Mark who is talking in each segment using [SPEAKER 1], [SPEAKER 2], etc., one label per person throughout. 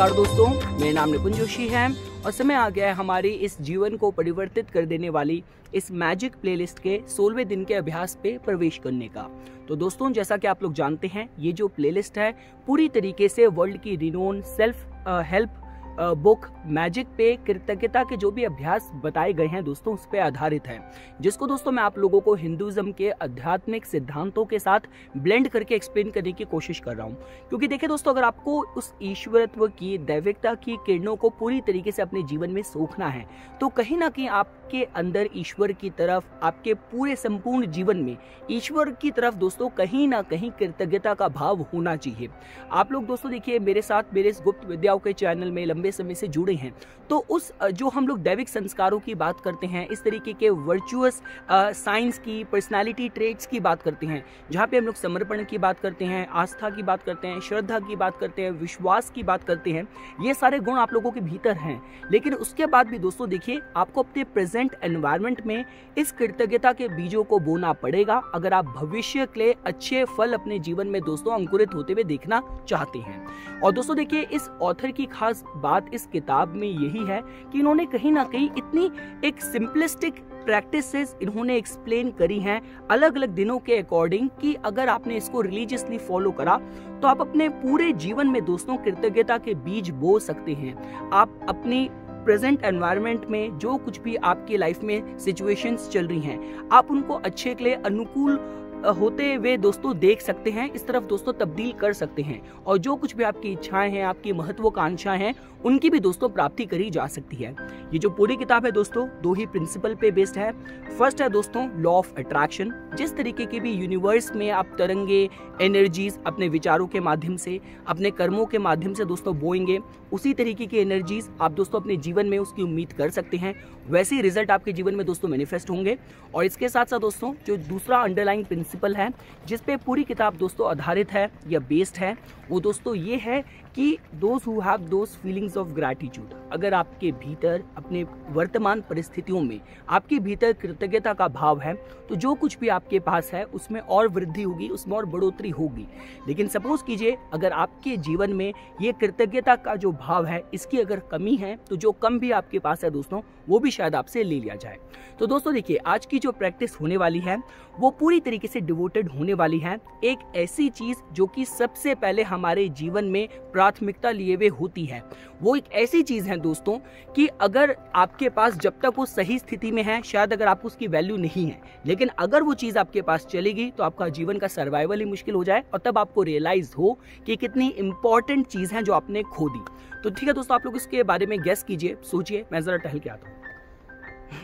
[SPEAKER 1] नमस्कार दोस्तों, मेरा नाम निपुन जोशी है और समय आ गया है हमारी इस जीवन को परिवर्तित कर देने वाली इस मैजिक प्लेलिस्ट के 16वें दिन के अभ्यास पे प्रवेश करने का। तो दोस्तों, जैसा कि आप लोग जानते हैं, ये जो प्लेलिस्ट है पूरी तरीके से वर्ल्ड की renowned self help book magic पे कृतज्ञता के जो भी अभ्यास बताए गए हैं दोस्तों, उस पे आधारित है, जिसको दोस्तों मैं आप लोगों को हिंदुइज्म के आध्यात्मिक सिद्धांतों के साथ ब्लेंड करके एक्सप्लेन करने की कोशिश कर रहा हूँ। क्योंकि देखिए दोस्तों, अगर आपको उस ईश्वरत्व की, दैविकता की किरणों को पूरी तरीके से अपने जीवन में सोखना है, तो कहीं ना कहीं आपके अंदर ईश्वर की तरफ, आपके पूरे संपूर्ण जीवन में ईश्वर की तरफ दोस्तों कहीं ना कहीं कृतज्ञता का भाव होना चाहिए। आप लोग दोस्तों देखिए, मेरे साथ मेरे इस गुप्त विद्याओं के चैनल में लंबे समय से जुड़े हैं, तो उस जो हम लोग दैविक संस्कारों की बात करते हैं, इस तरीके के वर्चुअस साइंस की, पर्सनालिटी ट्रेट्स की बात करते हैं, जहाँ पे हम लोग समर्पण की बात करते हैं, आस्था की बात करते हैं, श्रद्धा की बात करते हैं, विश्वास की बात करते हैं, ये सारे गुण आप लोगों के भीतर हैं। लेकिन उसके बाद भी दोस्तों देखिए, आपको अपने प्रेजेंट एनवायरनमेंट में इस कृतज्ञता के बीजों को बोना पड़ेगा अगर आप भविष्य के लिए अच्छे फल अपने जीवन में दोस्तों अंकुरित होते हुए देखना चाहते हैं। और दोस्तों देखिए, इस ऑथर की खास बात इस किताब में यही है कि इन्होंने कहीं ना कहीं इतनी एक सिंपलिस्टिक प्रैक्टिसेस इन्होंने एक्सप्लेन करी हैं अलग अलग दिनों के अकॉर्डिंग, कि अगर आपने इसको रिलीजियसली फॉलो करा तो आप अपने पूरे जीवन में दोस्तों कृतज्ञता के बीज बो सकते हैं। आप अपनी प्रेजेंट एनवायरनमेंट में जो कुछ भी आपकी लाइफ में सिचुएशंस चल रही हैं, आप उनको अच्छे के लिए अनुकूल होते हुए दोस्तों देख सकते हैं, इस तरफ दोस्तों तब्दील कर सकते हैं, और जो कुछ भी आपकी इच्छाएं हैं, आपकी महत्वाकांक्षाएं हैं, उनकी भी दोस्तों प्राप्ति करी जा सकती है। ये जो पूरी किताब है दोस्तों, दो ही प्रिंसिपल पे बेस्ड है। फर्स्ट है दोस्तों लॉ ऑफ अट्रैक्शन। जिस तरीके के भी यूनिवर्स में आप तरंगे, एनर्जीज अपने विचारों के माध्यम से, अपने कर्मों के माध्यम से दोस्तों बोएंगे, उसी तरीके की एनर्जीज आप दोस्तों अपने जीवन में उसकी उम्मीद कर सकते हैं। वैसे ही रिजल्ट आपके जीवन में दोस्तों मैनिफेस्ट होंगे। और इसके साथ साथ दोस्तों जो दूसरा अंडरलाइंग प्रिंसिपल है, जिस पे पूरी किताब दोस्तों आधारित है या बेस्ड है, वो दोस्तों ये है कि those who have those feelings of gratitude, अगर आपके भीतर अपने वर्तमान परिस्थितियों में आपके भीतर कृतज्ञता का भाव है, तो जो कुछ भी आपके पास है उसमें और वृद्धि होगी, उसमें और बढ़ोतरी होगी। लेकिन सपोज कीजिए, अगर आपके जीवन में ये कृतज्ञता का जो भाव है, इसकी अगर कमी है, तो जो कम भी आपके पास है दोस्तों, वो भी शायद आपसे ले लिया जाए। तो दोस्तों देखिए, आज की जो प्रैक्टिस होने वाली है वो पूरी तरीके से डिवोटेड होने वाली है एक ऐसी चीज जो कि सबसे पहले हमारे जीवन में प्राथमिकता लिए हुए होती है। वो एक ऐसी चीज है दोस्तों कि अगर आपके पास जब तक वो सही स्थिति में है, शायद अगर आपको उसकी वैल्यू नहीं है, लेकिन अगर वो चीज आपके पास चलेगी तो आपका जीवन का सर्वाइवल ही मुश्किल हो जाए, और तब आपको रियलाइज हो कि कितनी इंपॉर्टेंट चीज है जो आपने खो दी। तो ठीक है दोस्तों, आप लोग इसके बारे में गेस कीजिए, सोचिए, मैं जरा टहल के आता हूँ।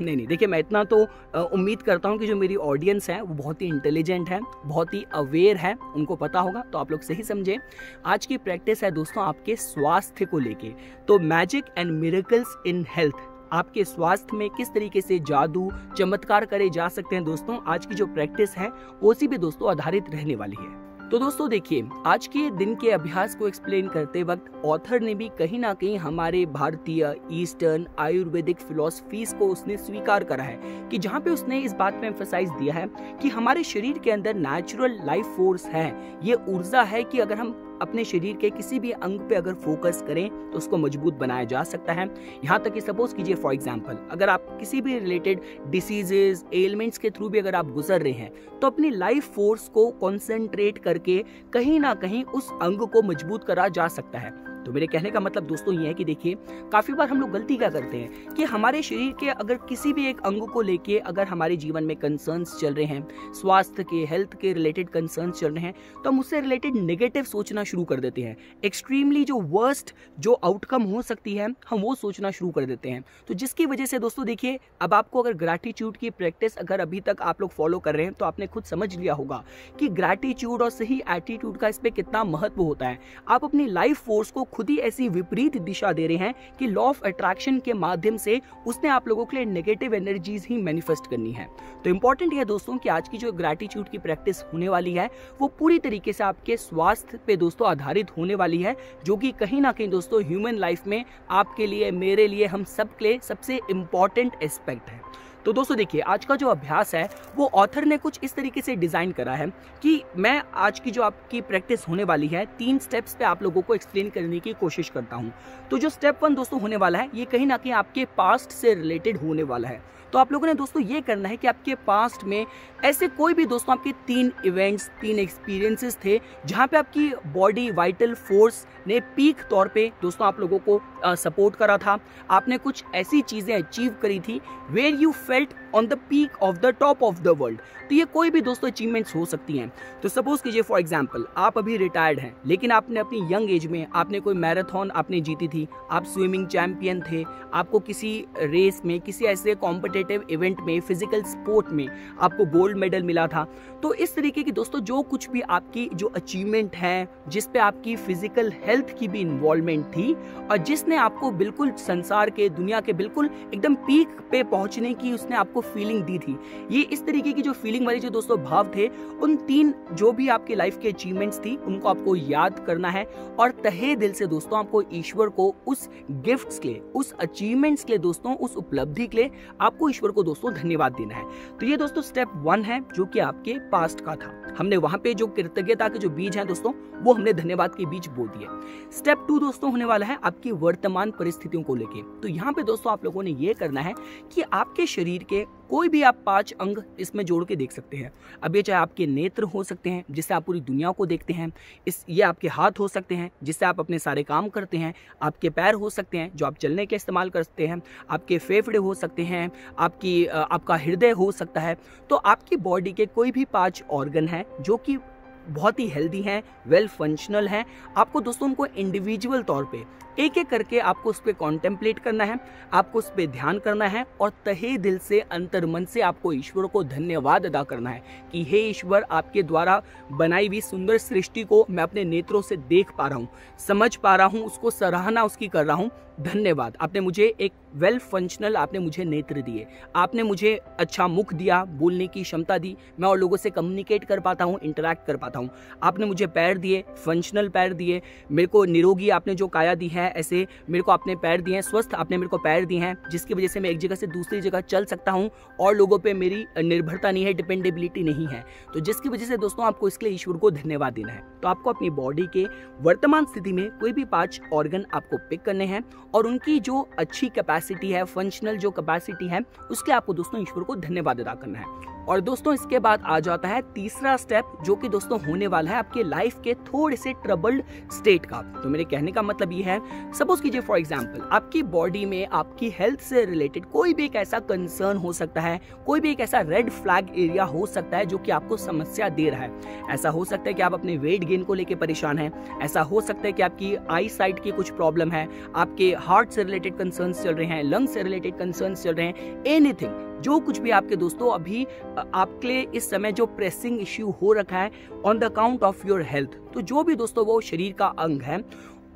[SPEAKER 1] नहीं, देखिए, मैं इतना तो उम्मीद करता हूँ कि जो मेरी ऑडियंस है वो बहुत ही इंटेलिजेंट है, बहुत ही अवेयर है, उनको पता होगा। तो आप लोग सही समझे। आज की प्रैक्टिस है दोस्तों आपके स्वास्थ्य को लेके। तो magic and miracles in health, आपके स्वास्थ्य में किस तरीके से जादू, चमत्कार करे जा सकते हैं दोस्तों, आज की जो प्रैक्टिस है उसी भी दोस्तों आधारित रहने वाली है। तो दोस्तों देखिए, आज के दिन के अभ्यास को एक्सप्लेन करते वक्त ऑथर ने भी कहीं ना कहीं हमारे भारतीय, ईस्टर्न, आयुर्वेदिक फिलॉसफीज को उसने स्वीकार करा है, कि जहाँ पे उसने इस बात पे एम्फसाइज दिया है कि हमारे शरीर के अंदर नेचुरल लाइफ फोर्स है, ये ऊर्जा है कि अगर हम अपने शरीर के किसी भी अंग पे अगर फोकस करें तो उसको मजबूत बनाया जा सकता है। यहाँ तक कि सपोज कीजिए, फॉर एग्जांपल, अगर आप किसी भी रिलेटेड डिसीजेस, एलिमेंट्स के थ्रू भी अगर आप गुजर रहे हैं, तो अपनी लाइफ फोर्स को कॉन्सेंट्रेट करके कहीं ना कहीं उस अंग को मजबूत करा जा सकता है। तो मेरे कहने का मतलब दोस्तों ये है कि देखिए, काफी बार हम लोग गलती क्या करते हैं कि हमारे शरीर के अगर किसी भी एक अंग को लेके अगर हमारे जीवन में कंसर्न्स चल रहे हैं, स्वास्थ्य के, हेल्थ के रिलेटेड कंसर्न्स चल रहे हैं, तो हम उससे रिलेटेड नेगेटिव सोचना शुरू कर देते हैं। एक्सट्रीमली जो वर्स्ट जो आउटकम हो सकती है, हम वो सोचना शुरू कर देते हैं। तो जिसकी वजह से दोस्तों देखिए, अब आपको अगर ग्रैटिट्यूड की प्रैक्टिस अगर अभी तक आप लोग फॉलो कर रहे हैं, तो आपने खुद समझ लिया होगा कि ग्रैटिट्यूड और सही एटीट्यूड का इस पे कितना महत्व होता है। आप अपनी लाइफ फोर्स को खुद ही ऐसी विपरीत दिशा दे रहे हैं कि लॉ ऑफ अट्रैक्शन के माध्यम से उसने आप लोगों के लिए नेगेटिव एनर्जीज ही मैनिफेस्ट करनी है। तो इंपॉर्टेंट है दोस्तों कि आज की जो ग्रैटिट्यूड की प्रैक्टिस होने वाली है वो पूरी तरीके से आपके स्वास्थ्य पे दोस्तों आधारित होने वाली है, जो कि कहीं ना कहीं दोस्तों ह्यूमन लाइफ में आपके लिए, मेरे लिए, हम सब के लिए सबसे इंपॉर्टेंट एस्पेक्ट है। तो दोस्तों देखिए, आज का जो अभ्यास है वो ऑथर ने कुछ इस तरीके से डिज़ाइन करा है कि मैं आज की जो आपकी प्रैक्टिस होने वाली है 3 स्टेप्स पे आप लोगों को एक्सप्लेन करने की कोशिश करता हूँ। तो जो स्टेप 1 दोस्तों होने वाला है, ये कहीं ना कहीं आपके पास्ट से रिलेटेड होने वाला है। तो आप लोगों ने दोस्तों ये करना है कि आपके पास्ट में ऐसे कोई भी दोस्तों आपके 3 इवेंट्स, 3 एक्सपीरियंसेस थे जहाँ पे आपकी बॉडी वाइटल फोर्स ने पीक तौर पे दोस्तों आप लोगों को सपोर्ट करा था। आपने कुछ ऐसी चीज़ें अचीव करी थी where you felt on the peak of the top of the world. तो ये कोई भी दोस्तों अचीवमेंट्स हो सकती हैं। तो सपोज कीजिए फॉर एग्जांपल आप अभी रिटायर्ड हैं, लेकिन आपने अपनी यंग एज में आपने कोई मैराथन आपने जीती थी, आप स्विमिंग चैंपियन थे, आपको किसी रेस में, किसी ऐसे कॉम्पिटिटिव इवेंट में, फिजिकल स्पोर्ट में आपको गोल्ड मेडल मिला था। तो इस तरीके की दोस्तों जो कुछ भी आपकी जो अचीवमेंट है, जिस पे आपकी फिजिकल हेल्थ की भी इन्वॉल्वमेंट थी और जिसने आपको बिल्कुल संसार के, दुनिया के बिल्कुल एकदम पीक पे पहुंचने की उसने आपको फीलिंग दी थी, ये इस तरीके की जो फीलिंग वाली जो दोस्तों भाव थे, उन 3 जो भी आपकी लाइफ के अचीवमेंट्स थी उनको आपको याद करना है और तहे दिल से दोस्तों आपको ईश्वर को उस गिफ्ट्स के लिए, उस अचीवमेंट्स के लिए दोस्तों, उस उपलब्धि के लिए आपको ईश्वर को दोस्तों धन्यवाद देना है। तो ये दोस्तों स्टेप 1 है जो कि आपके पास्ट का था। हमने वहां पे जो कृतज्ञता के जो बीज हैं दोस्तों, वो हमने धन्यवाद के बीज बो दिए। स्टेप 2 दोस्तों होने वाला है आपकी वर्तमान परिस्थितियों को लेके। तो यहाँ पे दोस्तों आप लोगों ने ये करना है कि आपके शरीर के कोई भी आप 5 अंग इसमें जोड़ के देख सकते हैं। अब ये चाहे आपके नेत्र हो सकते हैं जिससे आप पूरी दुनिया को देखते हैं, ये आपके हाथ हो सकते हैं जिससे आप अपने सारे काम करते हैं, आपके पैर हो सकते हैं जो आप चलने के इस्तेमाल करते हैं, आपके फेफड़े हो सकते हैं, आपका हृदय हो सकता है। तो आपकी बॉडी के कोई भी 5 ऑर्गन हैं जो कि बहुत ही हेल्दी हैं, वेल फंक्शनल हैं। आपको दोस्तों उनको इंडिविजुअल तौर पे एक एक करके आपको उस पर कॉन्टेम्पलेट करना है, आपको उस पर ध्यान करना है और तहे दिल से, अंतर मन से आपको ईश्वर को धन्यवाद अदा करना है कि हे ईश्वर, आपके द्वारा बनाई हुई सुंदर सृष्टि को मैं अपने नेत्रों से देख पा रहा हूँ, समझ पा रहा हूँ, उसको सराहना उसकी कर रहा हूँ। धन्यवाद, आपने मुझे एक वेल फंक्शनल, आपने मुझे नेत्र दिए, आपने मुझे अच्छा मुख दिया, बोलने की क्षमता दी, मैं और लोगों से कम्युनिकेट कर पाता हूँ, इंटरैक्ट कर पाता हूँ। आपने मुझे पैर दिए, फंक्शनल पैर दिए, मेरे को निरोगी आपने जो काया दी है, ऐसे मेरे को आपने पैर दिए हैं, स्वस्थ आपने मेरे को पैर दिए हैं, जिसकी वजह से मैं एक जगह से दूसरी जगह चल सकता हूँ और लोगों पे मेरी निर्भरता नहीं है, डिपेंडेबिलिटी नहीं है। तो जिसकी वजह से दोस्तों आपको इसके लिए ईश्वर को धन्यवाद देना है। तो आपको अपनी बॉडी के वर्तमान स्थिति में कोई भी 5 ऑर्गन आपको पिक करने हैं और उनकी जो अच्छी कैपेसिटी है, फंक्शनल जो कैपेसिटी है, उसके आपको दोस्तों ईश्वर को धन्यवाद अदा करना है। और दोस्तों इसके बाद आ जाता है तीसरा स्टेप जो कि दोस्तों होने वाला है आपके लाइफ के थोड़े से ट्रबल्ड स्टेट का। तो मेरे कहने का मतलब ये है, सपोज कीजिए फॉर एग्जांपल आपकी बॉडी में आपकी हेल्थ से रिलेटेड कोई भी एक ऐसा कंसर्न हो सकता है, कोई भी एक ऐसा रेड फ्लैग एरिया हो सकता है जो कि आपको समस्या दे रहा है। ऐसा हो सकता है कि आप अपने वेट गेन को लेकर परेशान हैं, ऐसा हो सकता है कि आपकी आई साइट की कुछ प्रॉब्लम है, आपके हार्ट से रिलेटेड कंसर्न्स चल रहे हैं, लंग से रिलेटेड कंसर्न्स चल रहे हैं, एनीथिंग जो कुछ भी आपके दोस्तों अभी आपके लिए इस समय जो प्रेसिंग इश्यू हो रखा है on the account of your health, तो जो भी दोस्तों वो शरीर का अंग है,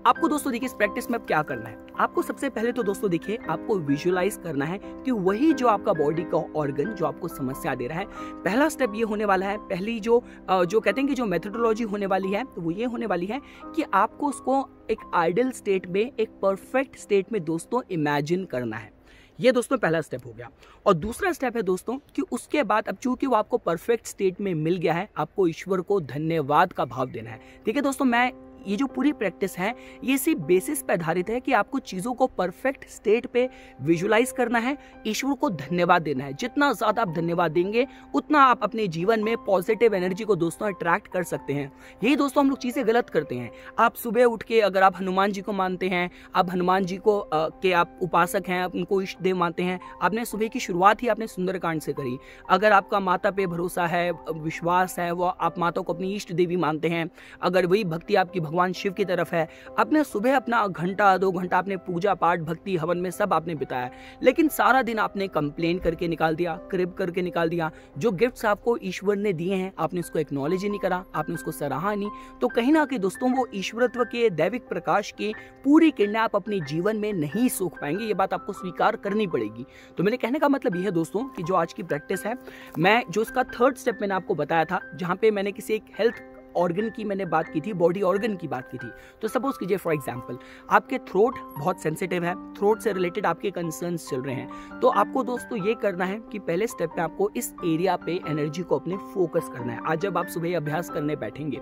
[SPEAKER 1] आपको दोस्तों देखिए इस प्रैक्टिस में अब क्या करना है। आपको सबसे पहले तो दोस्तों देखिए आपको विजुअलाइज करना है कि वही जो आपका बॉडी का ऑर्गन जो आपको समस्या दे रहा है, पहला स्टेप ये होने वाला है, पहली जो कहते हैं कि जो मेथोडोलॉजी होने वाली है, तो वो ये होने वाली है कि आपको उसको एक आइडियल स्टेट में, एक परफेक्ट स्टेट में दोस्तों इमेजिन करना है। ये दोस्तों पहला स्टेप हो गया। और दूसरा स्टेप है दोस्तों कि उसके बाद अब चूंकि वो आपको परफेक्ट स्टेट में मिल गया है, आपको ईश्वर को धन्यवाद का भाव देना है। ठीक है दोस्तों, मैं ये जो पूरी प्रैक्टिस है ये इसी बेसिस पे आधारित है कि आपको चीज़ों को परफेक्ट स्टेट पे विजुलाइज करना है, ईश्वर को धन्यवाद देना है। जितना ज़्यादा आप धन्यवाद देंगे उतना आप अपने जीवन में पॉजिटिव एनर्जी को दोस्तों अट्रैक्ट कर सकते हैं। यही दोस्तों हम लोग चीज़ें गलत करते हैं। आप सुबह उठ के अगर आप हनुमान जी को मानते हैं, आप हनुमान जी को के आप उपासक हैं, उनको इष्ट देव मानते हैं, आपने सुबह की शुरुआत ही आपने सुंदरकांड से करी। अगर आपका माता पे भरोसा है, विश्वास है, वो आप माता को अपनी इष्ट देवी मानते हैं, अगर वही भक्ति आपकी भगवान शिव की तरफ है, आपने सुबह अपना घंटा 2 घंटा आपने पूजा पाठ भक्ति हवन में सब आपने बिताया, लेकिन सारा दिन आपने कंप्लेन करके निकाल दिया, क्रिब करके निकाल दिया। जो गिफ्ट्स आपको ईश्वर ने दिए हैं आपने उसको एक्नॉलेज ही नहीं करा, आपने उसको सराहा नहीं, तो कहीं ना कहीं दोस्तों वो ईश्वरत्व के दैविक प्रकाश की पूरी किरणें आप अपने जीवन में नहीं सूख पाएंगे। ये बात आपको स्वीकार करनी पड़ेगी। तो मेरे कहने का मतलब यह है दोस्तों कि जो आज की प्रैक्टिस है, मैं जो इसका 3rd स्टेप मैंने आपको बताया था, जहां पे मैंने किसी एक हेल्थ ऑर्गन की मैंने बात की थी, बॉडी ऑर्गन की बात की थी। तो सपोज कीजिए फॉर एग्जांपल आपके थ्रोट बहुत सेंसिटिव है, थ्रोट से रिलेटेड आपके कंसर्न्स चल रहे हैं, तो आपको दोस्तों ये करना है कि पहले स्टेप पे आपको इस एरिया पे एनर्जी को अपने फोकस करना है। आज जब आप सुबह अभ्यास करने बैठेंगे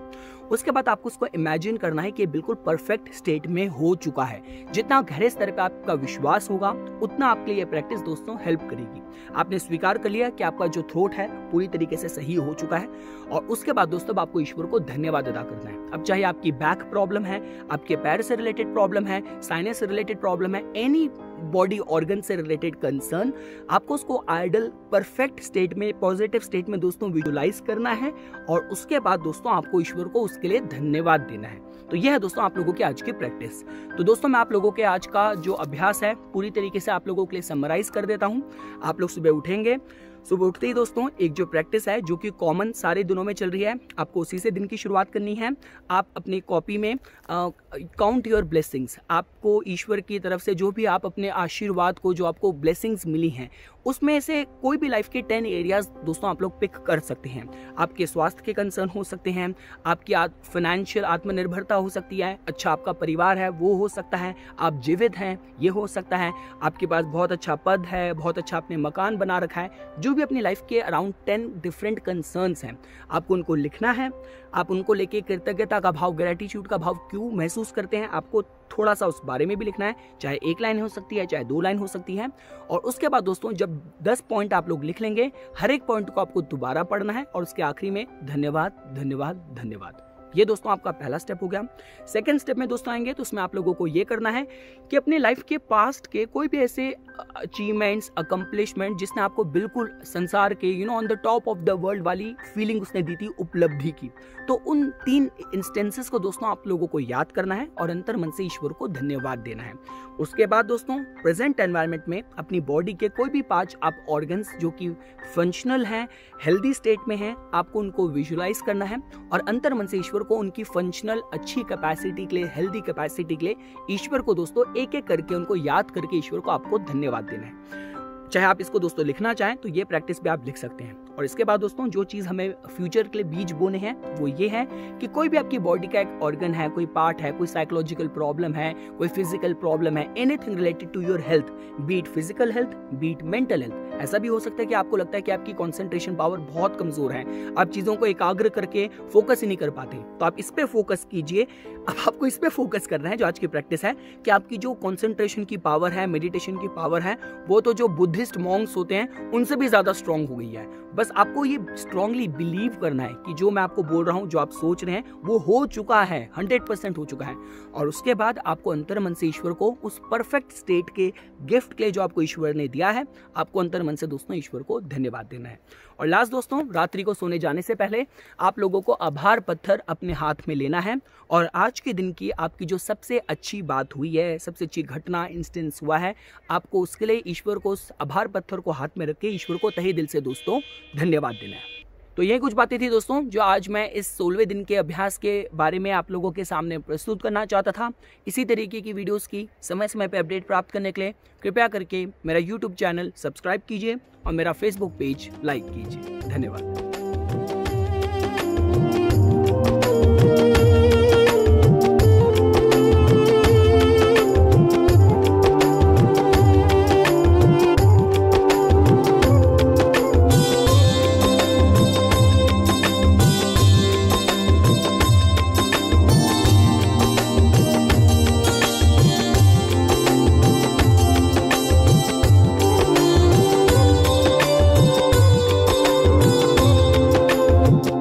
[SPEAKER 1] उसके बाद आपको उसको इमेजिन करना है कि बिल्कुल परफेक्ट स्टेट में हो चुका है। जितना गहरे स्तर पे आपका विश्वास होगा उतना आपके लिए ये प्रैक्टिस दोस्तों हेल्प करेगी। आपने स्वीकार कर लिया कि आपका जो थ्रोट है पूरी तरीके से सही हो चुका है, और उसके बाद दोस्तों आपको ईश्वर को धन्यवाद अदा करना है। अब चाहे आपकी बैक प्रॉब्लम है, आपके पैर से रिलेटेड प्रॉब्लम है, साइनस से रिलेटेड प्रॉब्लम है, एनी बॉडी ऑर्गन से रिलेटेड कंसर्न, आपको उसको आइडल परफेक्ट स्टेट में, पॉजिटिव स्टेट में दोस्तों विजुलाइज करना है, और उसके बाद दोस्तों आपको ईश्वर को उसके लिए धन्यवाद देना है। तो यह है दोस्तों आप लोगों की आज की प्रैक्टिस। तो दोस्तों मैं आप लोगों के आज का जो अभ्यास है पूरी तरीके से आप लोगों के लिए समराइज कर देता हूं। आप लोग सुबह उठेंगे, सुबह उठते ही दोस्तों एक जो प्रैक्टिस है जो कि कॉमन सारे दिनों में चल रही है, आपको उसी से दिन की शुरुआत करनी है। आप अपनी कॉपी में काउंट योर ब्लेसिंग्स, आपको ईश्वर की तरफ से जो भी आप अपने आशीर्वाद को, जो आपको ब्लेसिंग्स मिली हैं, उसमें से कोई भी लाइफ के 10 एरियाज दोस्तों आप लोग पिक कर सकते हैं। आपके स्वास्थ्य के कंसर्न हो सकते हैं, आपकी फाइनेंशियल आत्मनिर्भरता हो सकती है, अच्छा आपका परिवार है वो हो सकता है, आप जीवित हैं ये हो सकता है, आपके पास बहुत अच्छा पद है, बहुत अच्छा आपने मकान बना रखा है, जो भी अपनी लाइफ के अराउंड 10 डिफरेंट कंसर्न्स हैं, आपको उनको लिखना है। आप उनको लेके कृतज्ञता का भाव, ग्रेटिट्यूड का भाव क्यों महसूस करते हैं, आपको थोड़ा सा उस बारे में भी लिखना है। चाहे 1 लाइन हो सकती है, चाहे 2 लाइन हो सकती है। और उसके बाद दोस्तों जब 10 पॉइंट आप लोग लिख लेंगे, हर एक पॉइंट को आपको दोबारा पढ़ना है, और उसके आखिरी में धन्यवाद धन्यवाद धन्यवाद। ये दोस्तों आपका पहला स्टेप हो गया। सेकंड स्टेप में दोस्तों आएंगे तो उसमें आप लोगों को ये करना है कि अपने लाइफ के पास्ट के कोई भी ऐसे अचीवमेंट्स, अकम्पलिशमेंट जिसने आपको बिल्कुल संसार के on the top of the world वाली फीलिंग उसने दी थी, उपलब्धि की, तो उन 3 इंस्टेंसेस को दोस्तों आप लोगों को याद करना है और अंतर मन से ईश्वर को धन्यवाद देना है। उसके बाद दोस्तों प्रेजेंट एनवायरनमेंट में अपनी बॉडी के कोई भी 5 आप ऑर्गन्स जो कि फंक्शनल हैं, हेल्दी स्टेट में हैं, आपको उनको विजुलाइज करना है, और अंतर मन से ईश्वर को उनकी फंक्शनल अच्छी कैपेसिटी के लिए, हेल्दी कैपेसिटी के लिए ईश्वर को दोस्तों एक एक करके उनको याद करके ईश्वर को आपको धन्यवाद देना है। चाहे आप इसको दोस्तों लिखना चाहें तो ये प्रैक्टिस भी आप लिख सकते हैं। और इसके बाद दोस्तों जो चीज हमें फ्यूचर के लिए बीज बोने हैं वो ये है कि कोई भी आपकी बॉडी का एक ऑर्गन है, कोई पार्ट है, कोई साइकोलॉजिकल प्रॉब्लम है, कोई फिजिकल प्रॉब्लम है, anything related to your health, be it physical health, be it mental health. ऐसा भी हो सकता है कि आपको लगता है कि आपकी कंसंट्रेशन पावर बहुत कमजोर है, आप चीजों को एकाग्र करके फोकस ही नहीं कर पाते, तो आप इस पे फोकस कीजिए। अब आपको इस पे फोकस करना है, जो आज की प्रैक्टिस है, कि आपकी जो कंसंट्रेशन की पावर है, मेडिटेशन की पावर है, वो तो जो बुद्धिस्ट मॉन्क्स होते हैं उनसे भी ज्यादा स्ट्रांग हो गई है। बस आपको ये स्ट्रांगली बिलीव करना है कि जो मैं आपको बोल रहा हूं, जो आप सोच रहे हैं, वो हो चुका है, 100% हो चुका है। और उसके बाद आपको अंतर मन से ईश्वर को उस परफेक्ट स्टेट के गिफ्ट के लिए जो आपको ईश्वर ने दिया है, आपको अंतर मन से दोस्तों ईश्वर को धन्यवाद देना है। और लास्ट दोस्तों, रात्रि को सोने जाने से पहले आप लोगों को आभार पत्थर अपने हाथ में लेना है, और आज के दिन की आपकी जो सबसे अच्छी बात हुई है, सबसे अच्छी घटना, इंस्टेंस हुआ है, आपको उसके लिए ईश्वर को उस आभार पत्थर को हाथ में रख के ईश्वर को तहे दिल से दोस्तों धन्यवाद देना है। तो ये कुछ बातें थी दोस्तों जो आज मैं इस 16वें दिन के अभ्यास के बारे में आप लोगों के सामने प्रस्तुत करना चाहता था। इसी तरीके की वीडियोस की समय समय पर अपडेट प्राप्त करने के लिए कृपया करके मेरा YouTube चैनल सब्सक्राइब कीजिए और मेरा Facebook पेज लाइक कीजिए। धन्यवाद।